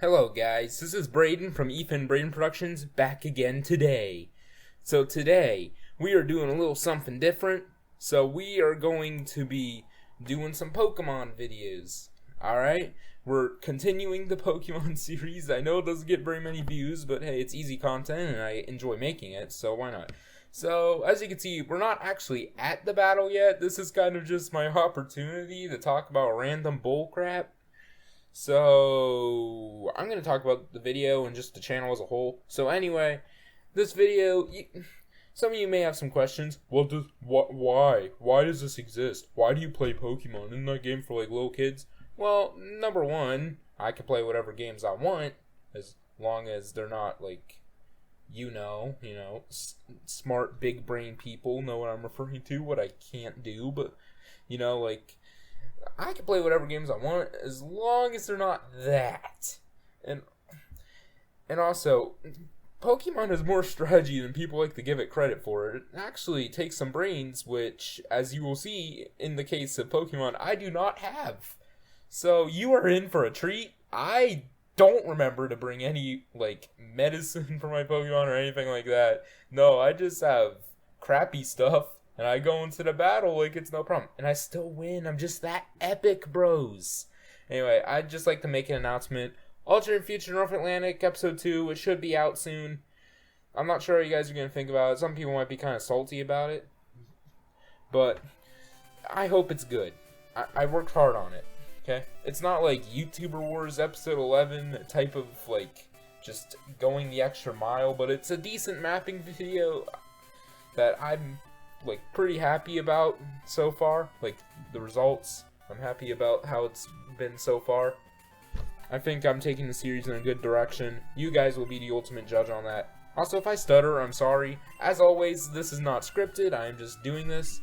Hello guys, this is Braden from Ethan Braden Productions back again today. So today, we are doing a little something different. So we are going to be doing some Pokemon videos. Alright? We're continuing the Pokemon series. I know it doesn't get very many views, but hey, it's easy content and I enjoy making it, so why not? So, as you can see, we're not actually at the battle yet. This is kind of just my opportunity to talk about random bullcrap. So, I'm going to talk about the video and just the channel as a whole. So anyway, this video, some of you may have some questions. Why? Why does this exist? Why do you play Pokemon? Isn't that game for like little kids? Well, number one, I can play whatever games I want, as long as they're not like, smart big brain people know what I'm referring to, what I can't do, but, like, I can play whatever games I want as long as they're not that. And also, Pokemon has more strategy than people like to give it credit for. It actually takes some brains, which, as you will see in the case of Pokemon, I do not have. So you are in for a treat. I don't remember to bring any, like, medicine for my Pokemon or anything like that. No, I just have crappy stuff. And I go into the battle like it's no problem. And I still win. I'm just that epic, bros. Anyway, I'd just like to make an announcement. Alternate Future North Atlantic, Episode 2. It should be out soon. I'm not sure what you guys are going to think about it. Some people might be kind of salty about it. But I hope it's good. I worked hard on it. Okay? It's not like YouTuber Wars Episode 11 type of, like, just going the extra mile. But it's a decent mapping video that I'm like pretty happy about so far. Like the results, I'm happy about how it's been so far. I think I'm taking the series in a good direction. You guys will be the ultimate judge on that. Also, if I stutter, I'm sorry. As always, this is not scripted. I am just doing this,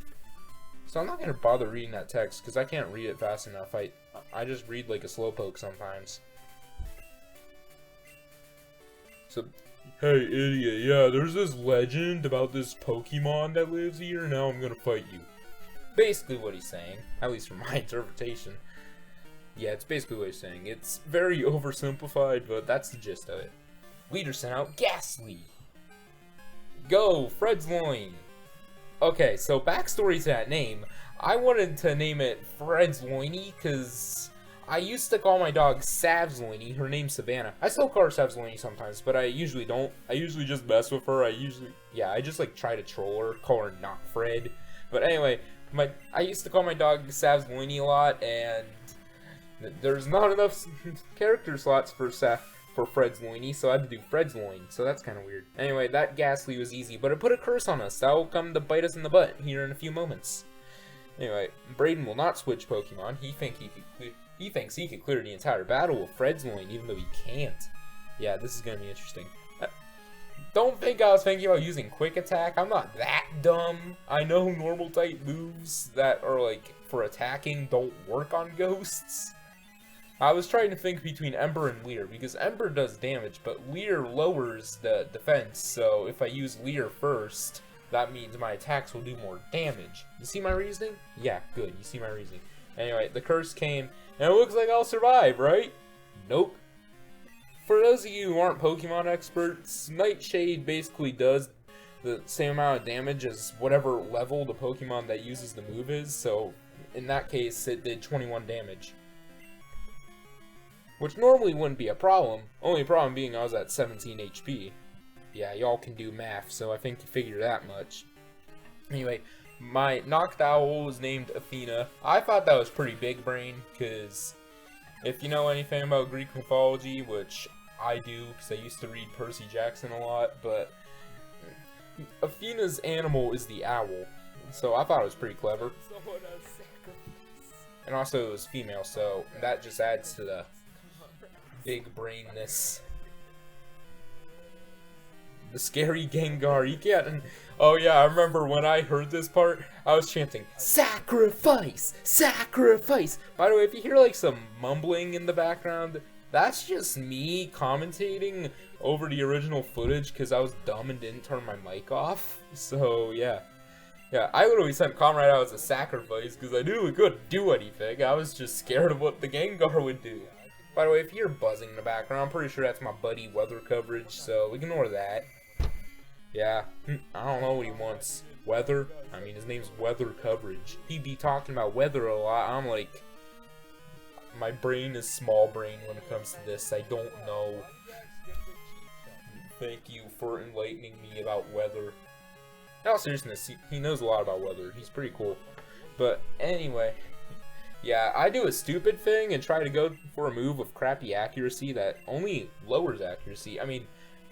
so I'm not gonna bother reading that text because I can't read it fast enough. I just read like a slowpoke sometimes. So, hey, idiot, yeah, there's this legend about this Pokemon that lives here, now I'm gonna fight you. Basically what he's saying, at least from my interpretation. Yeah, it's basically what he's saying. It's very oversimplified, but that's the gist of it. Leader sent out Ghastly. Go, Fred's Loin. Okay, so backstory to that name. I wanted to name it Fred's Loiny, because I used to call my dog Savsloiny. Her name's Savannah. I still call her Savsloiny sometimes, but I usually don't. I usually just mess with her. I just like try to troll her, call her not Fred. But anyway, I used to call my dog Savsloiny a lot, and there's not enough character slots for Fred's Loiny, so I had to do Fred's Loin. So that's kind of weird. Anyway, that Ghastly was easy, but it put a curse on us. That will come to bite us in the butt here in a few moments. Anyway, Braden will not switch Pokemon. He thinks he could clear the entire battle with Fred's Loin, even though he can't. Yeah, this is going to be interesting. Don't think I was thinking about using Quick Attack. I'm not that dumb. I know normal type moves that are, like, for attacking don't work on ghosts. I was trying to think between Ember and Leer, because Ember does damage, but Leer lowers the defense, so if I use Leer first, that means my attacks will do more damage. You see my reasoning? Yeah, good. You see my reasoning. Anyway, the curse came, and it looks like I'll survive, right? Nope. For those of you who aren't Pokemon experts, Nightshade basically does the same amount of damage as whatever level the Pokemon that uses the move is, so in that case, it did 21 damage. Which normally wouldn't be a problem, only problem being I was at 17 HP. Yeah, y'all can do math, so I think you figure that much. Anyway, my knocked owl was named Athena. I thought that was pretty big brain, because if you know anything about Greek mythology, which I do, because I used to read Percy Jackson a lot, but Athena's animal is the owl, so I thought it was pretty clever. And also it was female, so that just adds to the big brainness. The scary Gengar, you can't. Oh yeah, I remember when I heard this part, I was chanting, "Sacrifice! Sacrifice!" By the way, if you hear like some mumbling in the background, that's just me commentating over the original footage because I was dumb and didn't turn my mic off. So yeah. Yeah, I literally sent Comrade out as a sacrifice because I knew it couldn't do anything. I was just scared of what the Gengar would do. By the way, if you hear buzzing in the background, I'm pretty sure that's my buddy weather coverage, so ignore that. Yeah, I don't know what he wants. Weather? I mean, his name's weather coverage. He'd be talking about weather a lot. I'm like, my brain is small brain when it comes to this. I don't know. Thank you for enlightening me about weather. In all seriousness, he knows a lot about weather. He's pretty cool. But anyway, yeah, I do a stupid thing and try to go for a move with crappy accuracy that only lowers accuracy. I mean,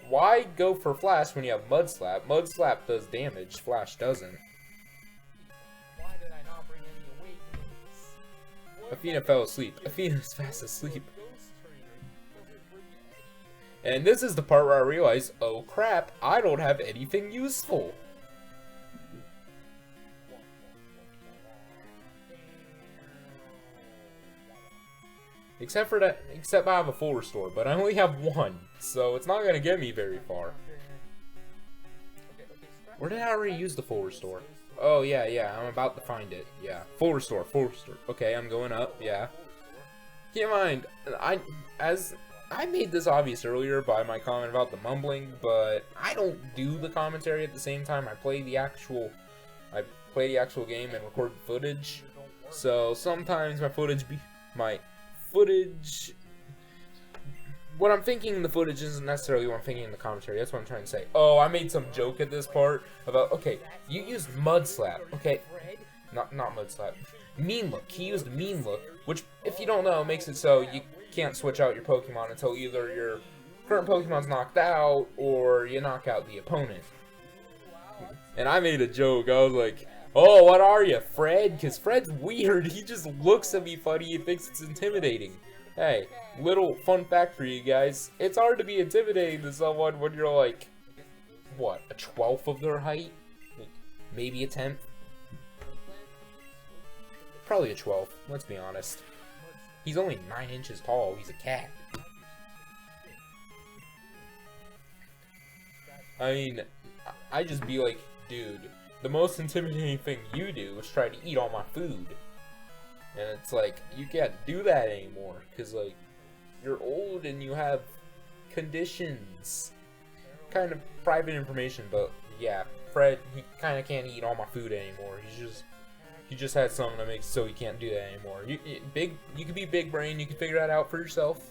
why go for Flash when you have Mud Slap? Mud Slap does damage, Flash doesn't. Why did I not bring any awakenings? Athena fell asleep. Athena's fast asleep. And this is the part where I realize, oh crap, I don't have anything useful. Except I have a full restore, but I only have one, so it's not gonna get me very far. Where did I already use the full restore? Oh yeah, I'm about to find it. Yeah, full restore. Okay, I'm going up. Yeah. Keep in mind, I made this obvious earlier by my comment about the mumbling, but I don't do the commentary at the same time. I play the actual game and record the footage. So sometimes what I'm thinking in the footage isn't necessarily what I'm thinking in the commentary. That's what I'm trying to say. Oh, I made some joke at this part about, okay, you used Mud Slap. Okay, not Mud Slap. Mean Look. He used Mean Look, which, if you don't know, makes it so you can't switch out your Pokemon until either your current Pokemon's knocked out or you knock out the opponent. And I made a joke. I was like, oh, what are you, Fred? Because Fred's weird. He just looks at me funny. He thinks it's intimidating. Hey, little fun fact for you guys. It's hard to be intimidating to someone when you're like, what, a 12th of their height? Like, maybe a 10th? Probably a 12th, let's be honest. He's only 9 inches tall. He's a cat. I mean, I just be like, dude, the most intimidating thing you do is try to eat all my food. And it's like, you can't do that anymore, because, like, you're old and you have conditions. Kind of private information, but, yeah, Fred, he kind of can't eat all my food anymore. He just had something that makes so he can't do that anymore. You could be big brain, you can figure that out for yourself.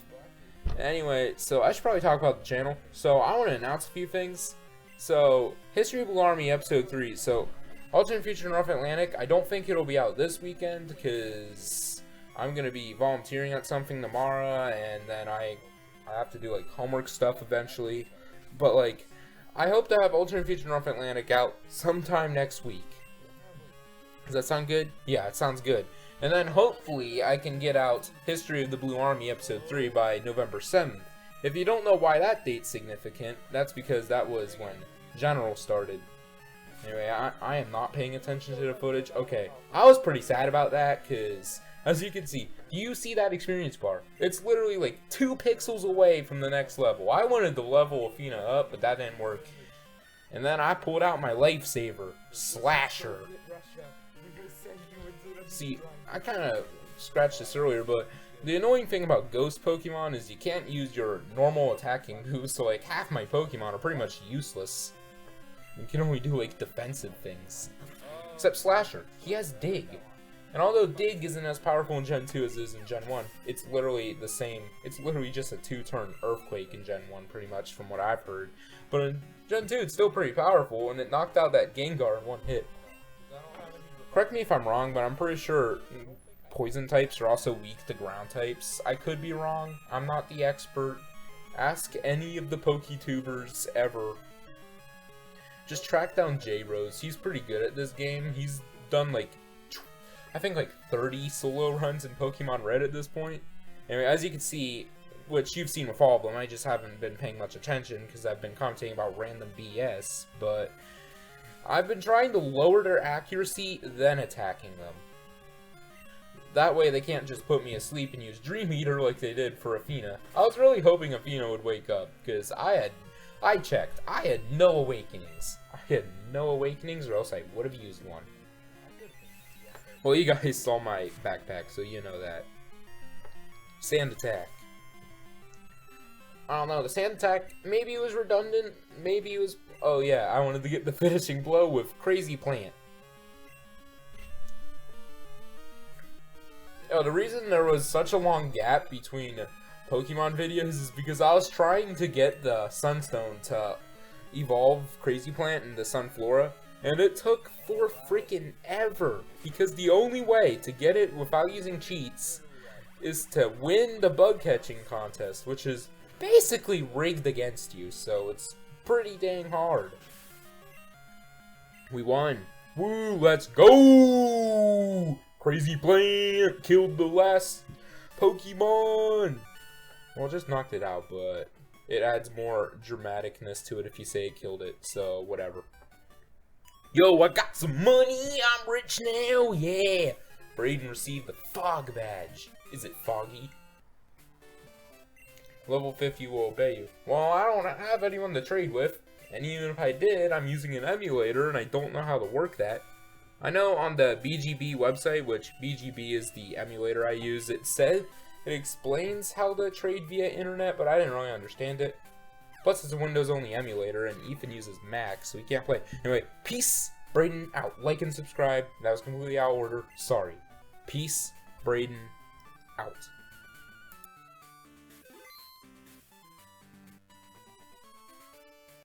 Anyway, so I should probably talk about the channel. So, I want to announce a few things. So, History of Blue Army Episode 3. So, Alternate Future North Atlantic, I don't think it'll be out this weekend because I'm going to be volunteering at something tomorrow, and then I have to do, like, homework stuff eventually. But, like, I hope to have Alternate Future North Atlantic out sometime next week. Does that sound good? Yeah, it sounds good. And then, hopefully, I can get out History of the Blue Army Episode 3 by November 7th. If you don't know why that date's significant, that's because that was when General started. Anyway, I am not paying attention to the footage. Okay, I was pretty sad about that, because, as you can see, do you see that experience bar? It's literally like 2 pixels away from the next level. I wanted to level Athena up, but that didn't work. And then I pulled out my lifesaver, Slasher. See, I kind of scratched this earlier, but the annoying thing about ghost Pokemon is you can't use your normal attacking moves, so like half my Pokemon are pretty much useless. You can only do like defensive things. Except Slasher, he has Dig. And although Dig isn't as powerful in Gen 2 as it is in Gen 1, it's literally the same. It's literally just a 2-turn Earthquake in Gen 1 pretty much from what I've heard. But in Gen 2 it's still pretty powerful, and it knocked out that Gengar in 1 hit. Correct me if I'm wrong, but I'm pretty sure poison types are also weak to ground types. I could be wrong. I'm not the expert. Ask any of the PokeTubers ever. Just track down J-Rose. He's pretty good at this game. He's done like, I think like 30 solo runs in Pokemon Red at this point. Anyway, as you can see, which you've seen with all of them, I just haven't been paying much attention because I've been commentating about random BS, but I've been trying to lower their accuracy, then attacking them. That way they can't just put me asleep and use Dream Eater like they did for Athena. I was really hoping Athena would wake up, because I checked. I had no awakenings. I had no awakenings, or else I would have used one. Well, you guys saw my backpack, so you know that. Sand attack. I don't know, the sand attack, maybe it was redundant, maybe it was... Oh yeah, I wanted to get the finishing blow with Crazy Plant. Oh, the reason there was such a long gap between Pokemon videos is because I was trying to get the Sunstone to evolve Crazy Plant into Sunflora, and it took for freaking ever, because the only way to get it without using cheats is to win the bug catching contest, which is basically rigged against you, so it's pretty dang hard. We won. Woo, let's go! Crazy Plant killed the last Pokemon! Well, it just knocked it out, but it adds more dramaticness to it if you say it killed it, so whatever. Yo, I got some money! I'm rich now! Yeah! Braden received the Fog Badge. Is it foggy? Level 50 will obey you. Well, I don't have anyone to trade with, and even if I did, I'm using an emulator, and I don't know how to work that. I know on the BGB website, which BGB is the emulator I use, it explains how to trade via internet, but I didn't really understand it. Plus, it's a Windows-only emulator, and Ethan uses Mac, so he can't play. Anyway, peace, Braden out. Like and subscribe. That was completely out of order. Sorry. Peace, Braden out.